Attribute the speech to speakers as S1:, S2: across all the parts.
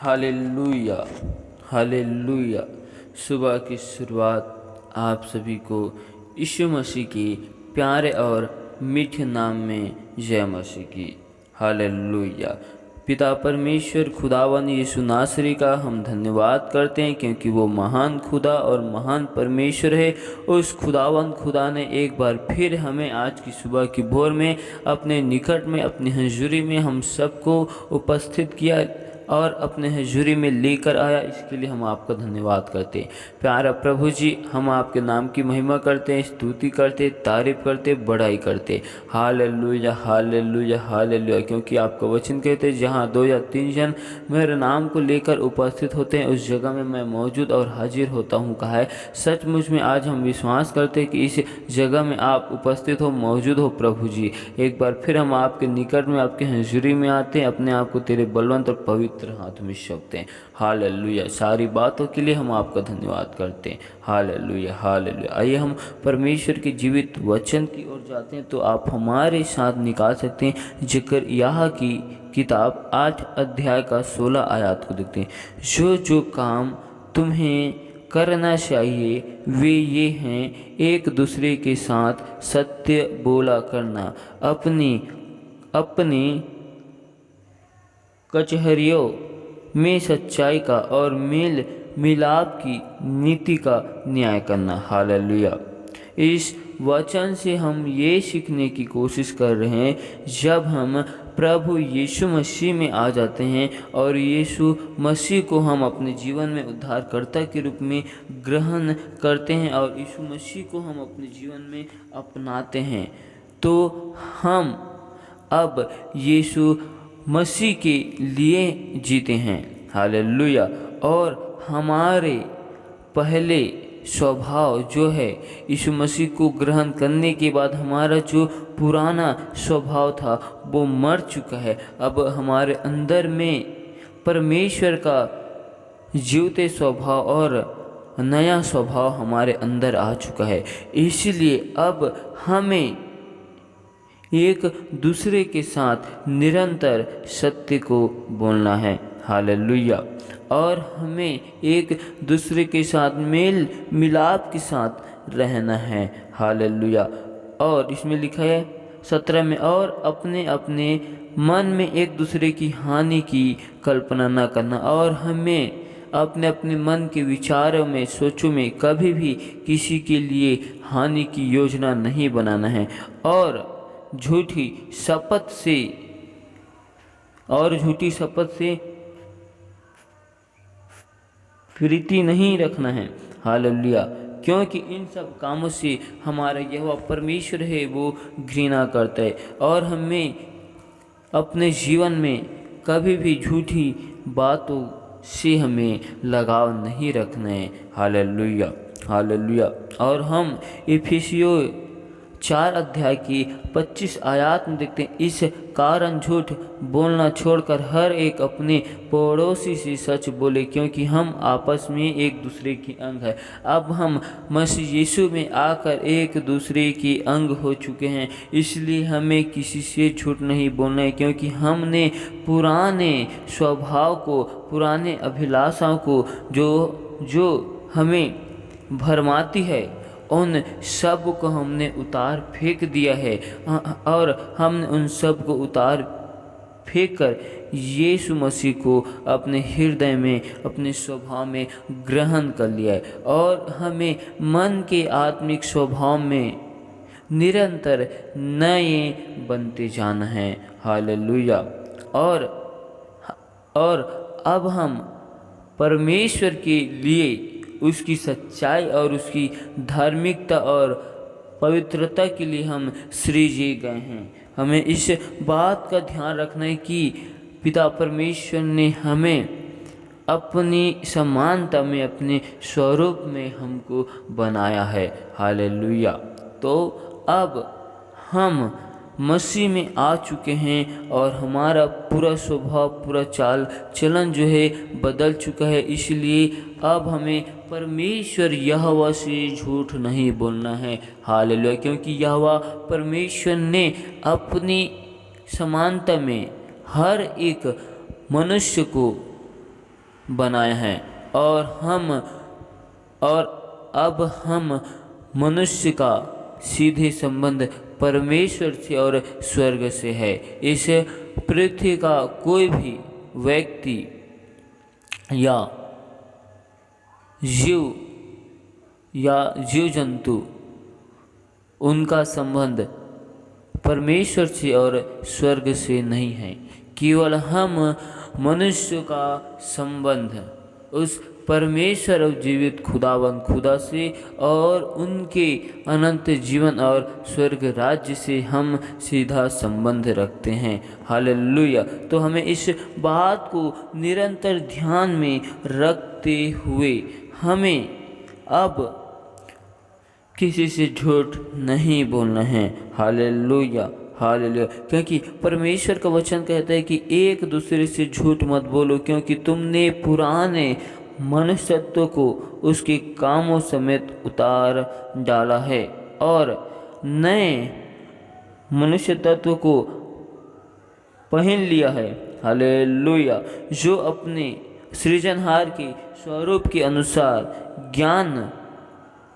S1: Hallelujah, hallelujah. सुबह की शुरुआत आप सभी को यीशु मसीह के प्यारे और मीठे नाम में जय मसीह की। हालेलुया। पिता परमेश्वर खुदावन यीशु नासरी का हम धन्यवाद करते हैं, क्योंकि वो महान खुदा और महान परमेश्वर है। उस खुदावन खुदा ने एक बार फिर हमें आज की सुबह की भोर में अपने निकट में, अपनी हजूरी में हम सबको उपस्थित किया और अपने हजूरी में लेकर आया। इसके लिए हम आपका धन्यवाद करते हैं। प्यारा प्रभु जी, हम आपके नाम की महिमा करते हैं, स्तुति करते, तारीफ करते, बड़ाई करते। Hallelujah, hallelujah, hallelujah. क्योंकि आपका वचन कहते हैं, जहाँ 2 या 3 जन मेरे नाम को लेकर उपस्थित होते हैं, उस जगह में मैं मौजूद और हाजिर होता हूँ। कहा है सचमुच में आज हम विश्वास करते हैं कि इस जगह में आप उपस्थित हो, मौजूद हो। प्रभु जी, एक बार फिर हम आपके निकट में, आपके हजूरी में आते हैं, अपने आप को तेरे बलवंत और पवित्र हाथ में सौंपते हैं। हालेलुया। सारी बातों के लिए हम आपका धन्यवाद करते हैं। Hallelujah, hallelujah. आइए हम परमेश्वर के जीवित वचन की ओर जाते हैं, तो आप हमारे साथ निकाल सकते हैं जकरिया की किताब 8 अध्याय का 16 आयत को देखते हैं। जो जो काम तुम्हें करना चाहिए वे ये हैं, एक दूसरे के साथ सत्य बोला करना, अपनी कचहरियों में सच्चाई का और मेल मिलाप की नीति का न्याय करना। हालेलुया। इस वचन से हम ये सीखने की कोशिश कर रहे हैं, जब हम प्रभु यीशु मसीह में आ जाते हैं और यीशु मसीह को हम अपने जीवन में उद्धारकर्ता के रूप में ग्रहण करते हैं और यीशु मसीह को हम अपने जीवन में अपनाते हैं, तो हम अब यीशु मसीह के लिए जीते हैं। हालेलुया। और हमारे पहले स्वभाव जो है, यीशु मसीह को ग्रहण करने के बाद हमारा जो पुराना स्वभाव था वो मर चुका है। अब हमारे अंदर में परमेश्वर का जीवते स्वभाव और नया स्वभाव हमारे अंदर आ चुका है। इसलिए अब हमें एक दूसरे के साथ निरंतर सत्य को बोलना है। हालेलुया। और हमें एक दूसरे के साथ मेल मिलाप के साथ रहना है। हालेलुया। और इसमें लिखा है 17 में, और अपने अपने मन में एक दूसरे की हानि की कल्पना न करना, और हमें अपने अपने मन के विचारों में, सोचों में कभी भी किसी के लिए हानि की योजना नहीं बनाना है, और झूठी शपथ से प्रीति नहीं रखना है। हालेलुया। क्योंकि इन सब कामों से हमारा यहोवा परमेश्वर है वो घृणा करता है, और हमें अपने जीवन में कभी भी झूठी बातों से हमें लगाव नहीं रखना है। Hallelujah, hallelujah. और हम इफिसियों 4 अध्याय की 25 आयत में देखते हैं, इस कारण झूठ बोलना छोड़कर हर एक अपने पड़ोसी से सच बोले, क्योंकि हम आपस में एक दूसरे के अंग हैं। अब हम मसीह यीशु में आकर एक दूसरे के अंग हो चुके हैं, इसलिए हमें किसी से झूठ नहीं बोलना है, क्योंकि हमने पुराने स्वभाव को, पुराने अभिलाषाओं को जो हमें भरमाती है, उन सब को हमने उतार फेंक दिया है, और हमने उन सब को उतार फेंक कर यीशु मसीह को अपने हृदय में, अपने स्वभाव में ग्रहण कर लिया है, और हमें मन के आत्मिक स्वभाव में निरंतर नए बनते जाना है। हालेलुया। और अब हम परमेश्वर के लिए उसकी सच्चाई और उसकी धार्मिकता और पवित्रता के लिए हम सृजे गए हैं। हमें इस बात का ध्यान रखना है कि पिता परमेश्वर ने हमें अपनी समानता में, अपने स्वरूप में हमको बनाया है। हालेलुया। तो अब हम मसीह में आ चुके हैं और हमारा पूरा स्वभाव, पूरा चाल चलन जो है बदल चुका है। इसलिए अब हमें परमेश्वर यहोवा से झूठ नहीं बोलना है। हालेलुया। क्योंकि यहोवा परमेश्वर ने अपनी समानता में हर एक मनुष्य को बनाया है और अब हम मनुष्य का सीधे संबंध परमेश्वर से और स्वर्ग से है। इस पृथ्वी का कोई भी व्यक्ति या जीव जंतु, उनका संबंध परमेश्वर से और स्वर्ग से नहीं है। केवल हम मनुष्य का संबंध उस परमेश्वर और जीवित खुदा से और उनके अनंत जीवन और स्वर्ग राज्य से हम सीधा संबंध रखते हैं। हालेलुया। तो हमें इस बात को निरंतर ध्यान में रखते हुए हमें अब किसी से झूठ नहीं बोलना है। Hallelujah hallelujah. क्योंकि परमेश्वर का वचन कहता है कि एक दूसरे से झूठ मत बोलो, क्योंकि तुमने पुराने मनुष्यत्व को उसके कामों समेत उतार डाला है और नए मनुष्य तत्व को पहन लिया है। हालेलुया। जो अपने सृजनहार के स्वरूप के अनुसार ज्ञान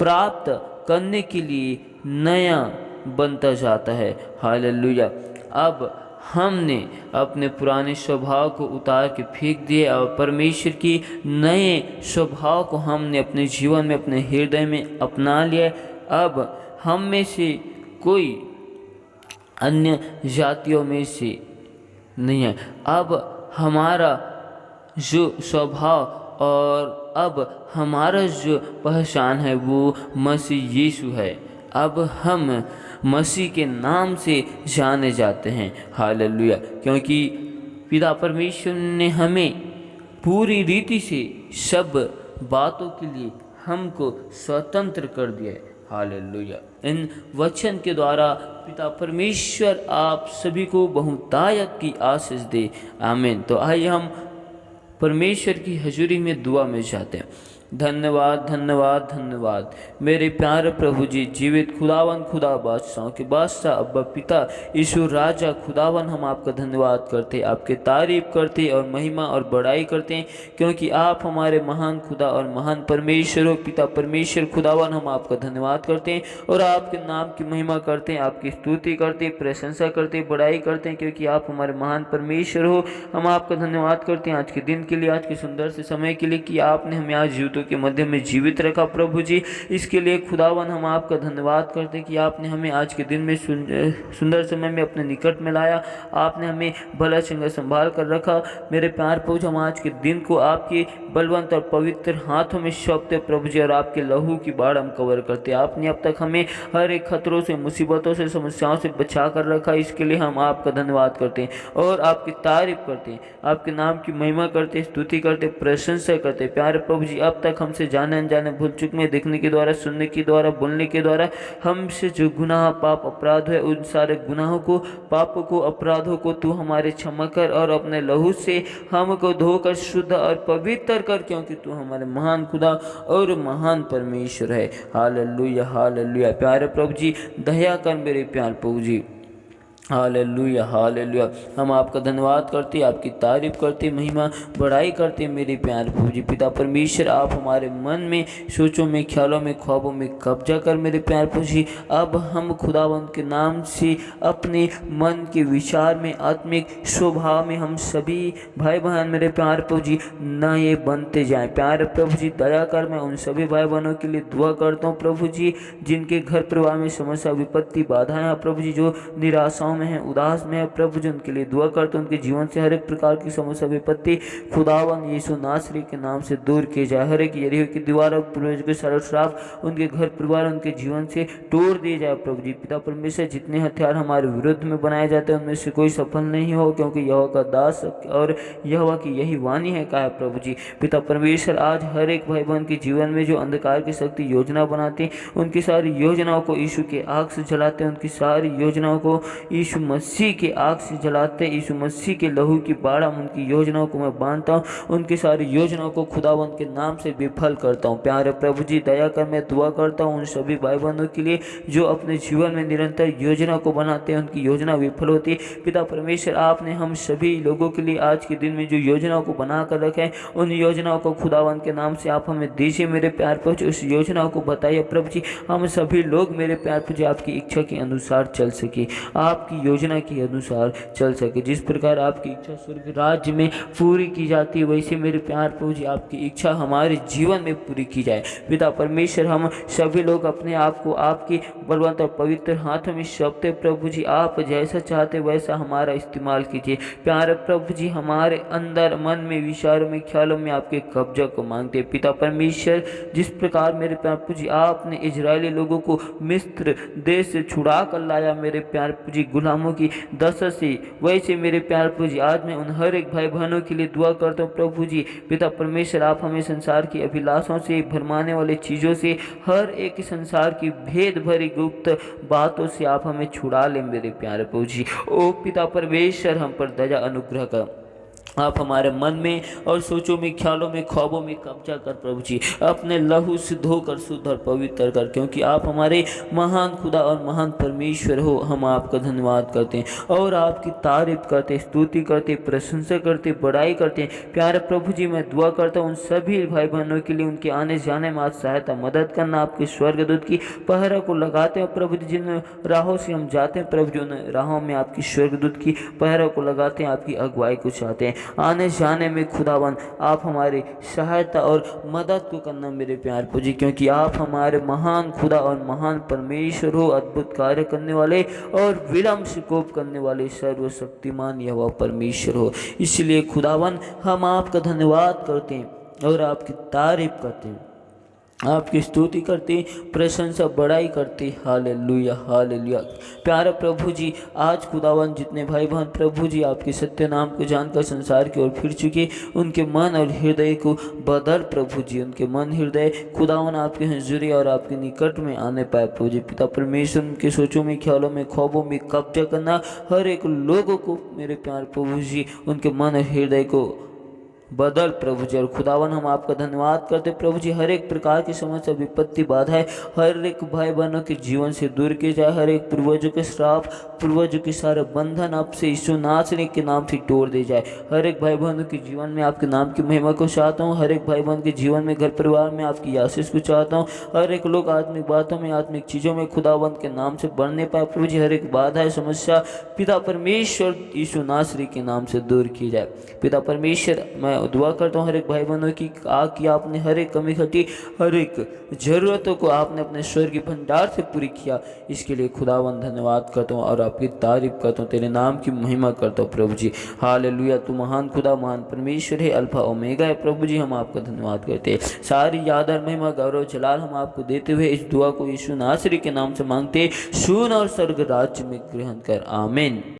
S1: प्राप्त करने के लिए नया बनता जाता है। हालेलुया। अब हमने अपने पुराने स्वभाव को उतार के फेंक दिए और परमेश्वर की नए स्वभाव को हमने अपने जीवन में, अपने हृदय में अपना लिया। अब हम में से कोई अन्य जातियों में से नहीं है। अब हमारा जो स्वभाव और अब हमारा जो पहचान है वो मसीह यीशु है। अब हम मसीह के नाम से जाने जाते हैं। हालेलुया। क्योंकि पिता परमेश्वर ने हमें पूरी रीति से सब बातों के लिए हमको स्वतंत्र कर दिया है। हालेलुया। इन वचन के द्वारा पिता परमेश्वर आप सभी को बहुतायत की आशीष दे। आमीन। तो आइए हम परमेश्वर की हजूरी में दुआ में जाते हैं। धन्यवाद धन्यवाद धन्यवाद मेरे प्यारे प्रभु जी, जीवित खुदावन, खुदा बादशाह के बादशाह, अब्बा पिता, ईश्वर राजा खुदावन, हम आपका धन्यवाद करते, आपके तारीफ करते और महिमा और बड़ाई करते हैं, क्योंकि आप हमारे महान खुदा और महान परमेश्वर हो। पिता परमेश्वर खुदावन, हम आपका धन्यवाद करते हैं और आपके नाम की महिमा करते हैं, आपकी स्तुति करते, प्रशंसा करते, बड़ाई करते हैं, क्योंकि आप हमारे महान परमेश्वर हो। हम आपका धन्यवाद करते हैं आज के दिन के लिए, आज के सुंदर से समय के लिए कि आपने हमें आज जीवितों के मध्य में जीवित रखा। प्रभु जी, इसके लिए खुदावन हम आपका धन्यवाद करते हैं कि आपने हमें आज के दिन में सुंदर समय में अपने निकट में लाया, आपने हमें भला चंगा संभाल कर रखा। मेरे प्यार प्रभु, हम आज के दिन को आपके बलवंत और पवित्र हाथों में सौंपते प्रभु जी, और आपके लहू की बाढ़ हम कवर करते। आपने अब तक हमें हर एक खतरों से, मुसीबतों से, समस्याओं से बचा कर रखा, इसके लिए हम आपका धन्यवाद करते हैं और आपकी तारीफ करते हैं, आपके नाम की महिमा करते, स्तुति करते, प्रशंसा करते। प्यारे प्रभु जी, अब तक हमसे जाने अनजाने भूल चूक में, देखने के द्वारा, सुनने के द्वारा, बोलने के द्वारा हमसे जो गुनाह, पाप, अपराध है, उन सारे गुनाहों को, पापों को, अपराधों को तू हमारे क्षमा कर और अपने लहू से हमको धोकर शुद्ध और पवित्र कर, क्योंकि तू हमारे महान खुदा और महान परमेश्वर है। Hallelujah hallelujah. प्यारे प्रभु जी, दया कर मेरे प्यार प्रभु जी। Hallelujah hallelujah. हम आपका धन्यवाद करते, आपकी तारीफ करते, महिमा बड़ाई करते मेरे प्यारे प्रभु जी। पिता परमेश्वर, आप हमारे मन में, सोचों में, ख्यालों में, ख्वाबों में कब्जा कर मेरे प्यारे प्रभु जी। अब हम खुदावंत के नाम से अपने मन के विचार में, आत्मिक स्वभाव में हम सभी भाई बहन मेरे प्यारे प्रभु जी नए बनते जाएं। प्यारे प्रभु जी, दया कर, मैं उन सभी भाई बहनों के लिए दुआ करता हूँ प्रभु जी, जिनके घर परिवार में समस्या, विपत्ति, बाधाएं हैं प्रभु जी, जो निराशाओं में है, उदास में है प्रभु जी, उनके लिए दुआ करते, उनके जीवन से हर एक प्रकार की समस्या, विपत्ति खुदावन यीशु नासरी के नाम से दूर किए जाए। हर एक यरीहो की दीवार और पूर्वज के सारे श्राप उनके घर परिवार, उनके जीवन से तोड़ दिए जाए प्रभु जी। पिता परमेश्वर, जितने हथियार हमारे विरुद्ध में बनाए जाते हैं उनमें से कोई सफल नहीं हो, क्योंकि यहोवा का दास और यहोवा की यही वाणी है कहा प्रभु जी। पिता परमेश्वर, आज हर एक भाई बहन के जीवन में जो अंधकार की शक्ति योजना बनाते, उनकी सारी योजनाओं को यीशु के आग से जलाते, उनकी सारी योजनाओं को यीशु मसीह के आग से जलाते यीशु मसीह के लहू की बाढ़ उनकी योजनाओं को मैं बांधता हूँ, उनकी सारी योजनाओं को खुदावंद के नाम से विफल करता हूँ। प्यारे प्रभु जी दया कर मैं दुआ करता हूँ उन सभी भाई बहनों के लिए जो अपने जीवन में निरंतर योजना को बनाते हैं, उनकी योजना विफल होती है। पिता परमेश्वर आपने हम सभी लोगों के लिए आज के दिन में जो योजनाओं को बना कर रखे हैं, उन योजनाओं को खुदावंद के नाम से आप हमें दीजिए मेरे प्यार प्रभु जी। उस योजनाओं को बताइए प्रभु जी, हम सभी लोग मेरे प्यार प्रभु जी आपकी इच्छा के अनुसार चल सके, आपकी योजना के अनुसार चल सके। जिस प्रकार आपकी इच्छा स्वर्ग राज्य में पूरी की जाती है, वैसे मेरे प्यार प्रभु जी आपकी इच्छा हमारे जीवन में पूरी की जाए। पिता परमेश्वर हम सभी लोग अपने आप को आपकी बलवंत और पवित्र हाथों में सौंपते प्रभु जी, आप जैसा चाहते वैसा हमारा इस्तेमाल कीजिए। प्यारे प्रभु जी हमारे अंदर मन में विचारों में ख्यालों में आपके कब्जा को मांगते। पिता परमेश्वर जिस प्रकार मेरे प्यार प्रभु जी आपने इजरायली लोगों को मिस्र देश से छुड़ा कर लाया मेरे प्यार प्रभु जी गुलामों की दशा से, वैसे मेरे प्यार प्रभु जी आज मैं उन हर एक भाई बहनों के लिए दुआ करता हूँ प्रभु जी। पिता परमेश्वर आप हमें संसार की अभिलाषाओं से, भरमाने वाले चीज़ों से, हर एक संसार की भेद भरी गुप्त बातों से आप हमें छुड़ा लें मेरे प्यारे प्रभु जी। ओ पिता परमेश्वर हम पर दया अनुग्रह कर, आप हमारे मन में और सोचों में ख्यालों में ख्वाबों में कब्जा कर प्रभु जी, अपने लहू से धोकर शुद्ध और पवित्र कर, क्योंकि आप हमारे महान खुदा और महान परमेश्वर हो। हम आपका धन्यवाद करते हैं और आपकी तारीफ करते, स्तुति करते, प्रशंसा करते, बड़ाई करते हैं। प्यारे प्रभु जी मैं दुआ करता हूँ उन सभी भाई बहनों के लिए, उनके आने जाने में आज सहायता मदद करना, आपके स्वर्गदूत की पहरा को लगाते हैं प्रभु जी। जिन राहों से हम जाते हैं प्रभु जी, उन राहों में आपकी स्वर्गदूत की पहरा को लगाते हैं, आपकी अगुवाई को चाहते हैं। आने जाने में खुदावन आप हमारी सहायता और मदद को करना मेरे प्यार प्रभु जी, क्योंकि आप हमारे महान खुदा और महान परमेश्वर हो, अद्भुत कार्य करने वाले और विलम्ब से कोप करने वाले सर्वशक्तिमान यहोवा परमेश्वर हो। इसलिए खुदावन हम आपका धन्यवाद करते हैं और आपकी तारीफ करते हैं, आपकी स्तुति करते, प्रशंसा बड़ाई करते। Hallelujah hallelujah. प्यारे प्रभु जी आज खुदावन जितने भाई बहन प्रभु जी आपके सत्य नाम को जानकर संसार की ओर फिर चुके, उनके मन और हृदय को बदल प्रभु जी, उनके मन हृदय खुदावन आपके हजूरी और आपके निकट में आने पाए प्रभु जी। पिता परमेश्वर उनके सोचों में ख्यालों में ख्वाबों में कब्जा करना, हर एक लोगों को मेरे प्यार प्रभु जी उनके मन और हृदय को बदल प्रभु जी। और खुदावन हम आपका धन्यवाद करते प्रभु जी, हर एक प्रकार की समस्या विपत्ति बाधाएं हर एक भाई बहनों के जीवन से दूर किए जाए, हर एक पूर्वजों के श्राप पूर्वजों के सारे बंधन आपसे यीशु नासरी के नाम से तोड़ दे जाए। हर एक भाई बहनों के जीवन में आपके नाम की महिमा को चाहता हूँ, हर एक भाई बहन के जीवन में घर परिवार में आपकी आशीष को चाहता हूँ। हर एक लोग आत्मिक बातों में आत्मिक चीज़ों में खुदावंत के नाम से बढ़ने पाए प्रभु जी। हर एक बाधा समस्या पिता परमेश्वर यीशु नासरी के नाम से दूर की जाए। पिता परमेश्वर मैं दुआ करता हूँ हर एक भाई बहनों की आपने हर एक कमी घटी, हर एक ज़रूरतों को आपने अपने स्वर्ग के भंडार से पूरी किया। इसके लिए खुदावन धन्यवाद करता हूँ और आपकी तारीफ करता हूँ, तेरे नाम की महिमा करता हूँ प्रभु जी। हालेलुया। तू महान खुदा महान परमेश्वर है, अल्फा ओमेगा है प्रभु जी। हम आपका धन्यवाद करते हैं, सारी आदर महिमा गौरव जलाल हम आपको देते हुए इस दुआ को यीशु नासरी के नाम से मांगते, सुन और स्वर्ग राज्य में ग्रहण कर, आमीन।